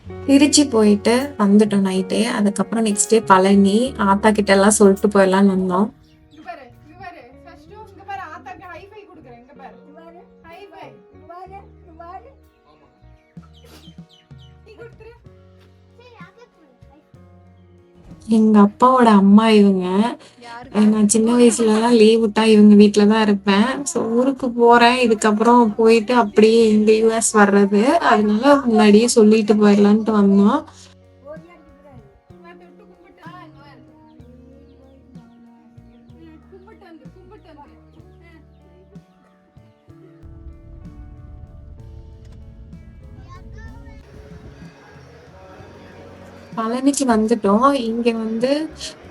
திருச்சி போயிட்டு வந்துட்டோம் நைட்டே. அதுக்கப்புறம் நெக்ஸ்ட் டே பழனி ஆத்தா கிட்ட எல்லாம் சொல்லிட்டு போயிடலாம்னு வந்தோம். எங்க அப்பாவோட அம்மா இவங்க. நான் சின்ன வயசுலலாம் லீவ் விட்டா இவங்க வீட்ல தான் இருப்பேன். ஸோ ஊருக்கு போறேன். இதுக்கப்புறம் போயிட்டு அப்படியே இங்க யுஎஸ் வர்றது. அதனால முன்னாடியே சொல்லிட்டு போயிடலான்ட்டு வந்தோம். பழனிக்கு வந்துட்டோம். இங்க வந்து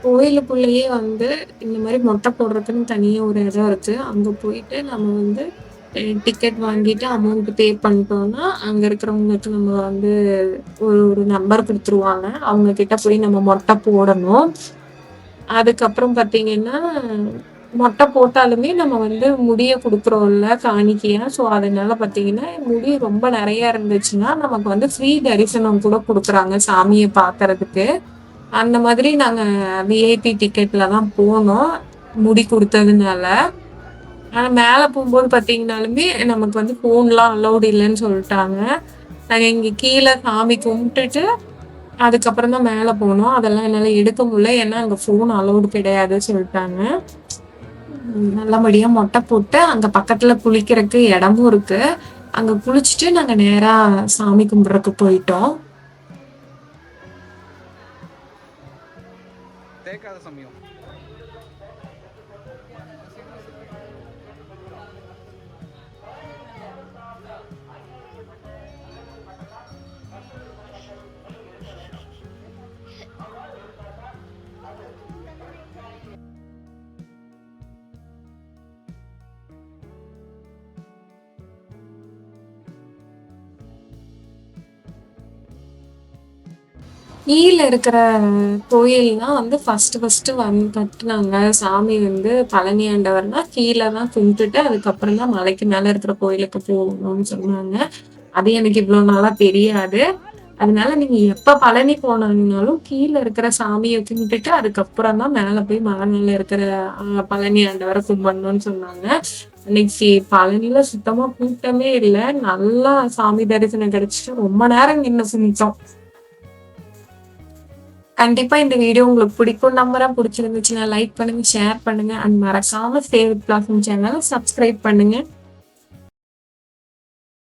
கோயிலுக்குள்ளேயே வந்து இந்த மாரி மொட்டை போடுறதுக்குன்னு தனியா ஒரு இடம் இருக்கு. அங்க போயிட்டு நம்ம வந்து டிக்கெட் வாங்கிட்டு அமௌண்ட் பே பண்ணிட்டோம்னா, அங்க இருக்கிறவங்களுக்கு நம்ம வந்து ஒரு ஒரு நம்பர் குடுத்துருவாங்க. அவங்க கிட்ட போய் நம்ம மொட்டை போடணும். அதுக்கப்புறம் பார்த்தீங்கன்னா, மொட்டை போட்டாலுமே நம்ம வந்து முடிய குடுக்குறோம்ல காணிக்கையா. ஸோ, அதனால பார்த்தீங்கன்னா, முடி ரொம்ப நெறைய இருந்துச்சுன்னா, நமக்கு வந்து ஃப்ரீ தரிசனம் கூட குடுக்குறாங்க சாமிய பார்க்கறதுக்கு. அந்த மாதிரி நாங்க விஐபி டிக்கெட்ல தான் போனோம். முடி குடுத்ததுனால. ஆனா மேல போம்போது பார்த்தீங்கனாலுமே, நமக்கு வந்து ஃபோன்லாம் அலவுட் இல்லன்னு சொல்ட்டாங்க. நாங்க இங்க கீழ சாமி கும்பிட்டுட்டு அதுக்கப்புறம் தான் மேல போனோம். அதெல்லாம் என்னால எடுக்க முடியல. ஏன்னா, அங்க ஃபோன் அலவுட் கிடையாது சொல்ட்டாங்க. நல்லபடியா மொட்டை போட்டு, அங்க பக்கத்துல குளிக்கிறக்கு இடமும் இருக்கு. அங்க குளிச்சுட்டு நாங்க நேரா சாமி கும்பிடுறக்கு போயிட்டோம். தேய்க்காத சமயம். கீழ இருக்கிற கோயில் தான் வந்து ஃபர்ஸ்ட்டு கட்டுனாங்க. சாமி வந்து பழனி ஆண்டவர்னா கீழ தான் கும்பிட்டுட்டு, அதுக்கப்புறம் தான் மலைக்கு மேல இருக்கிற கோயிலுக்கு போகணும்னு சொன்னாங்க. அது எனக்கு இவ்ளோ நாளா தெரியாது. அதனால நீங்க எப்ப பழனி போனீங்கனாலும் கீழ இருக்கிற சாமிய கும்பிட்டுட்டு, அதுக்கப்புறம் தான் மேல போய் மலை மேல இருக்கிற பழனி ஆண்டவர கும்பிடணும்னு சொன்னாங்க. அன்னைக்கு பழனில சுத்தமா கூட்டமே இல்ல. நல்லா சாமி தரிசனம் கிடைச்சுச்சு. ரொம்ப நேரம் நின்னு கும்பிட்டோம். கண்டிப்பா இந்த வீடியோ உங்களுக்கு பிடிக்கும் நம்புறேன். பிடிச்சிருந்துச்சுன்னா லைக் பண்ணுங்க, ஷேர் பண்ணுங்க அண்ட் மறக்காம ஃபேவரட் பிளாட்ஃபார்ம் சேனல சப்ஸ்கிரைப் பண்ணுங்க.